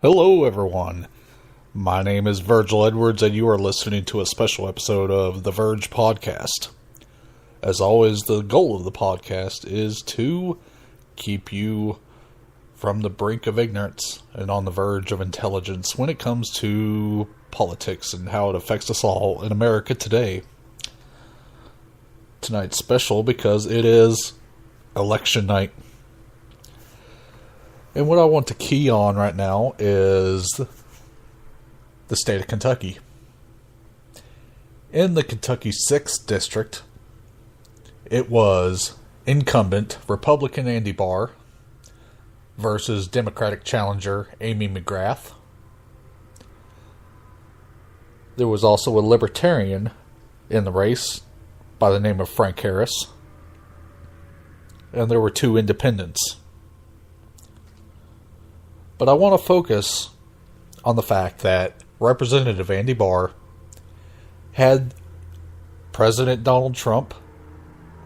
Hello, everyone. My name is Virgil Edwards, and you are listening to a special episode of the Verge Podcast. As always, the goal of the podcast is to keep you from the brink of ignorance and on the verge of intelligence when it comes to politics and how it affects us all in America today. Tonight's special because it is election night. And what I want to key on right now is the state of Kentucky. In the Kentucky 6th District, it was incumbent Republican Andy Barr versus Democratic challenger Amy McGrath. There was also a Libertarian in the race by the name of Frank Harris. And there were two independents. But I want to focus on the fact that Representative Andy Barr had President Donald Trump,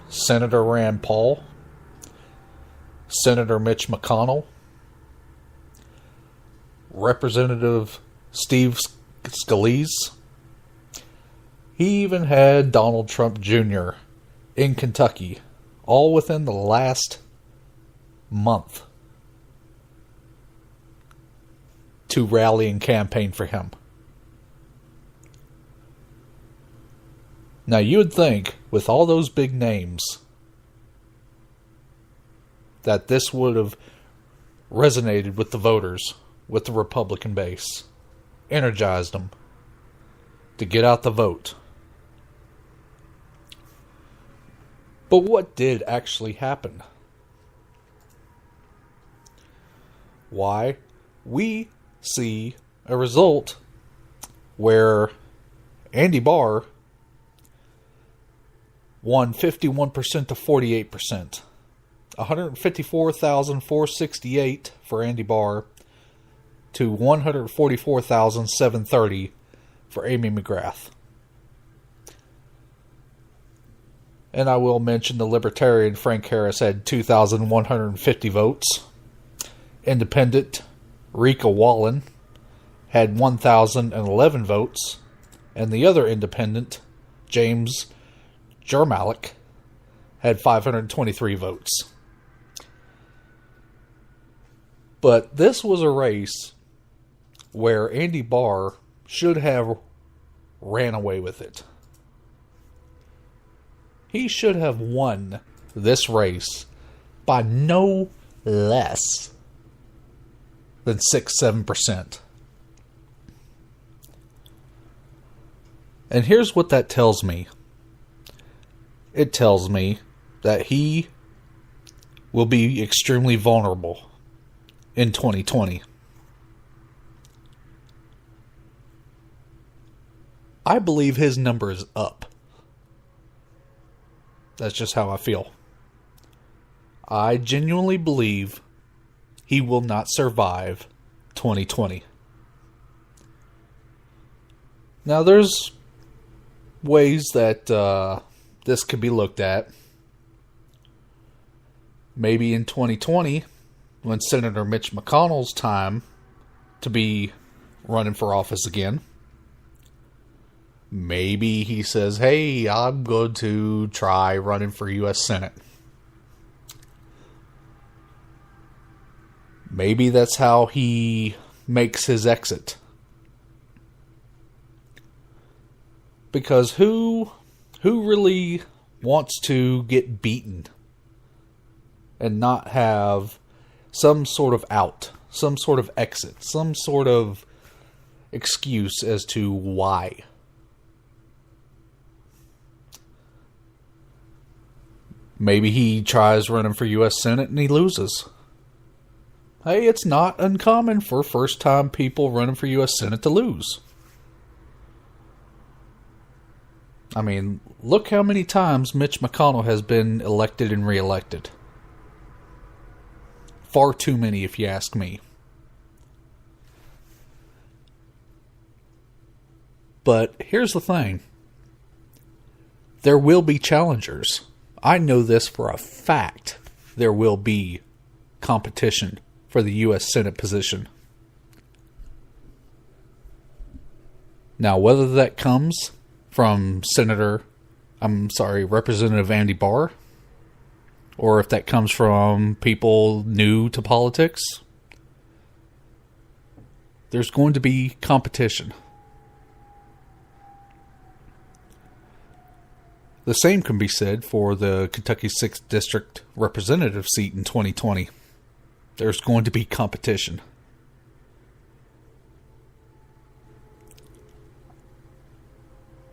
Senator Rand Paul, Senator Mitch McConnell, Representative Steve Scalise. He even had Donald Trump Jr. in Kentucky, all within the last month, to rally and campaign for him. Now, you would think, with all those big names, that this would have resonated with the voters, with the Republican base, energized them to get out the vote. But what did actually happen? Why? We see a result where Andy Barr won 51% to 48%. 154,468 for Andy Barr to 144,730 for Amy McGrath. And I will mention the Libertarian Frank Harris had 2,150 votes. Independent Rika Wallen had 1,011 votes, and the other independent, James Jermalik, had 523 votes. But this was a race where Andy Barr should have ran away with it. He should have won this race by no less than 6-7%. And here's what that tells me. It tells me that he will be extremely vulnerable in 2020. I believe his number is up. That's just how I feel. I genuinely believe he will not survive 2020. Now, there's ways that this could be looked at. Maybe in 2020, when Senator Mitch McConnell's time to be running for office again, maybe he says, hey, I'm going to try running for U.S. Senate. Maybe that's how he makes his exit. Because who really wants to get beaten and not have some sort of out, some sort of exit, some sort of excuse as to why? Maybe he tries running for U.S. Senate and he loses. Hey, it's not uncommon for first-time people running for U.S. Senate to lose. I mean, look how many times Mitch McConnell has been elected and re-elected. Far too many, if you ask me. But here's the thing. There will be challengers. I know this for a fact. There will be competition for the U.S. Senate position. Now, whether that comes from Representative Andy Barr, or if that comes from people new to politics, there's going to be competition. The same can be said for the Kentucky 6th District representative seat in 2020. There's going to be competition.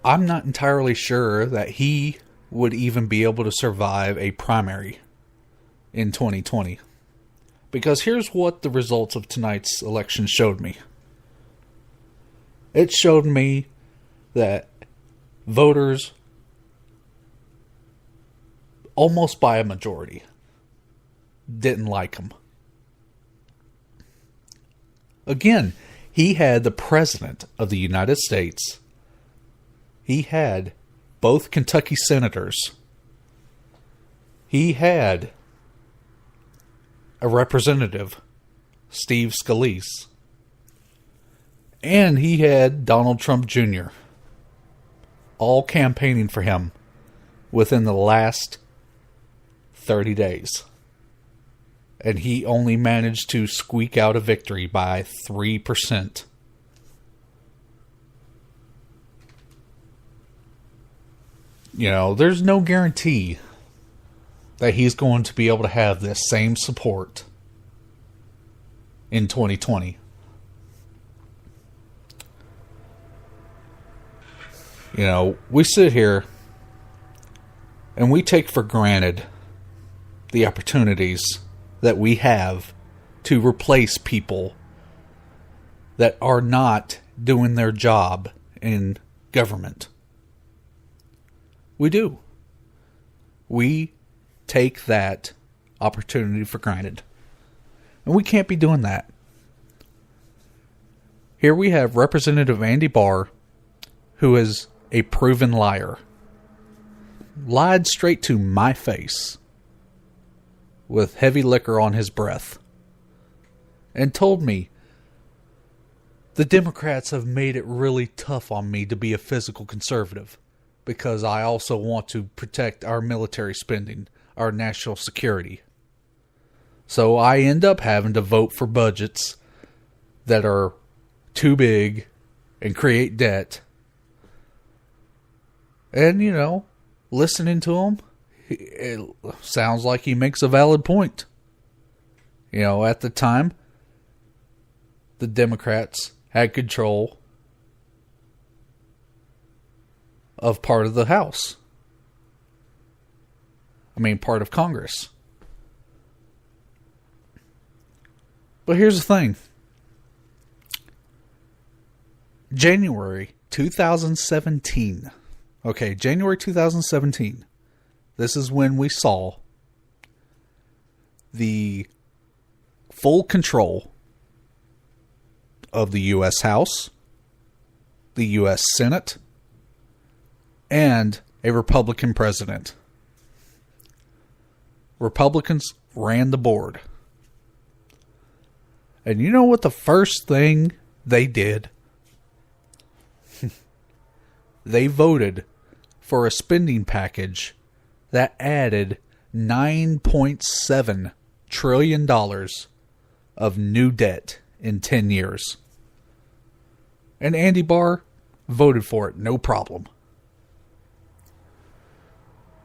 I'm not entirely sure that he would even be able to survive a primary in 2020. Because here's what the results of tonight's election showed me. It showed me that voters, almost by a majority, didn't like him. Again, he had the President of the United States. He had both Kentucky senators. He had a representative, Steve Scalise. And he had Donald Trump Jr. all campaigning for him within the last 30 days. And he only managed to squeak out a victory by 3%. There's no guarantee that he's going to be able to have this same support in 2020. We sit here and we take for granted the opportunities that we have to replace people that are not doing their job in government. We do. We take that opportunity for granted. And we can't be doing that. Here we have Representative Andy Barr, who is a proven liar. Lied straight to my face with heavy liquor on his breath. And told me the Democrats have made it really tough on me to be a physical conservative, because I also want to protect our military spending, our national security. So I end up having to vote for budgets that are too big and create debt. And, listening to him, it sounds like he makes a valid point. At the time, the Democrats had control of part of the House. Part of Congress. But here's the thing. January 2017. Okay, January 2017. This is when we saw the full control of the U.S. House, the U.S. Senate, and a Republican president. Republicans ran the board. And you know what the first thing they did? They voted for a spending package that added $9.7 trillion of new debt in 10 years. And Andy Barr voted for it, no problem.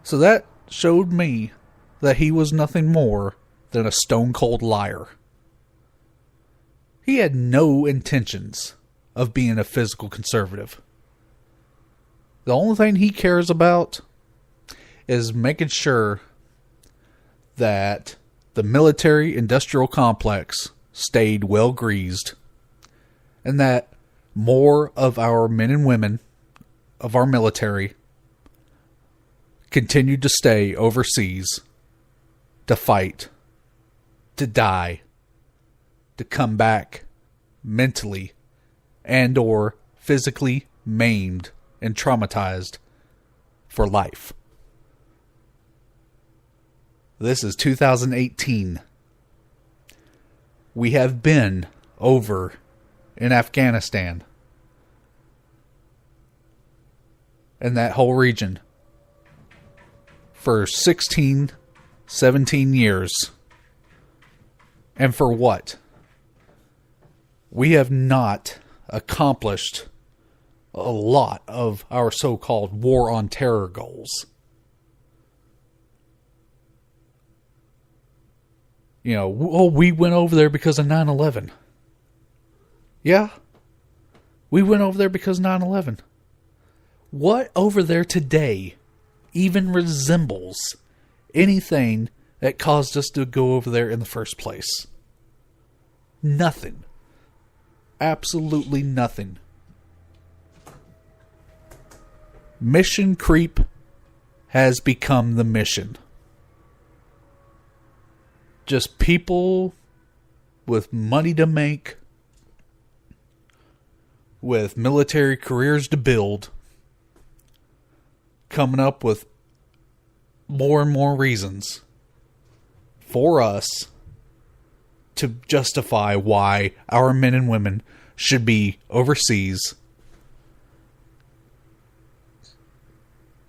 So that showed me that he was nothing more than a stone-cold liar. He had no intentions of being a physical conservative. The only thing he cares about is making sure that the military-industrial complex stayed well-greased, and that more of our men and women of our military continued to stay overseas to fight, to die, to come back mentally and or physically maimed and traumatized for life. This is 2018. We have been over in Afghanistan. in that whole region for 16, 17 years. And for what? We have not accomplished a lot of our so-called war on terror goals. You know, oh, we went over there because of 9/11. Yeah, we went over there because of 9/11. What over there today even resembles anything that caused us to go over there in the first place? Nothing. Absolutely nothing. Mission creep has become the mission. Just people with money to make, with military careers to build, coming up with more and more reasons for us to justify why our men and women should be overseas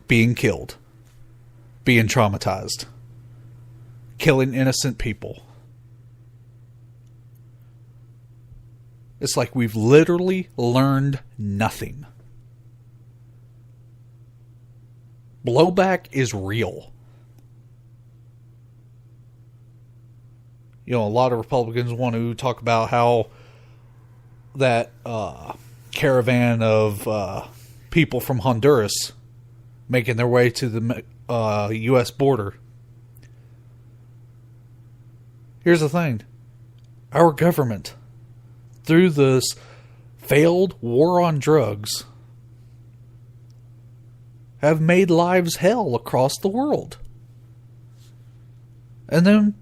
being killed, being traumatized, killing innocent people. It's like we've literally learned nothing. Blowback is real. You know, a lot of Republicans want to talk about how that caravan of people from Honduras making their way to the U.S. border. Here's the thing. Our government, through this failed war on drugs, have made lives hell across the world. And then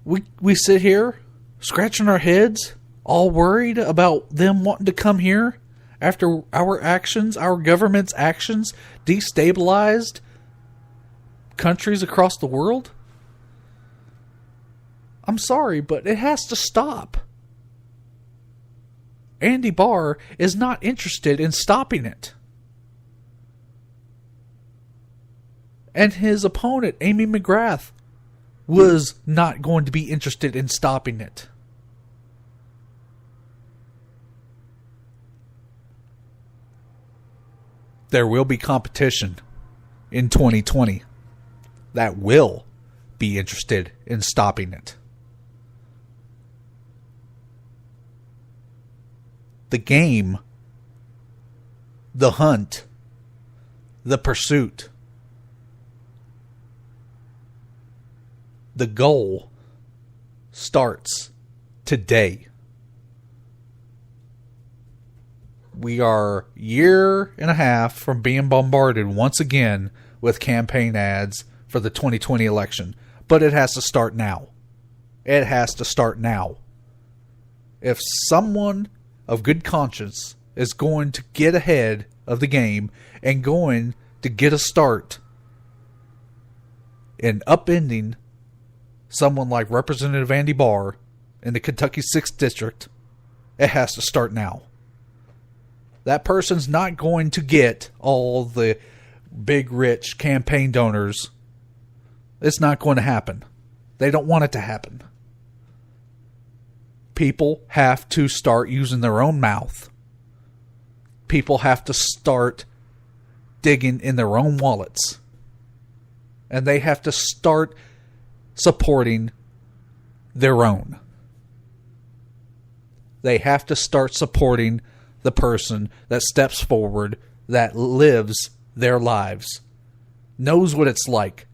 we sit here scratching our heads, all worried about them wanting to come here after our actions, our government's actions, destabilized countries across the world. I'm sorry, but it has to stop. Andy Barr is not interested in stopping it. And his opponent, Amy McGrath, was not going to be interested in stopping it. There will be competition in 2020 that will be interested in stopping it. The game, the hunt, the pursuit, the goal starts today. We are a year and a half from being bombarded once again with campaign ads for the 2020 election. But it has to start now. It has to start now. If someone of good conscience is going to get ahead of the game and going to get a start in upending someone like Representative Andy Barr in the Kentucky 6th District, it has to start now. That person's not going to get all the big, rich campaign donors. It's not going to happen. They don't want it to happen. People have to start using their own mouth. People have to start digging in their own wallets. And they have to start supporting their own. They have to start supporting the person that steps forward, that lives their lives, knows what it's like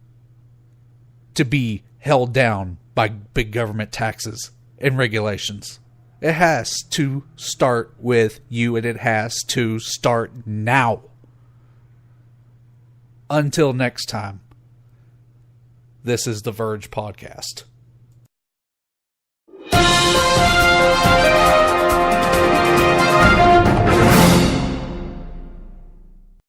to be held down by big government taxes and regulations. It has to start with you, and it has to start now. Until next time, this is the Verge Podcast.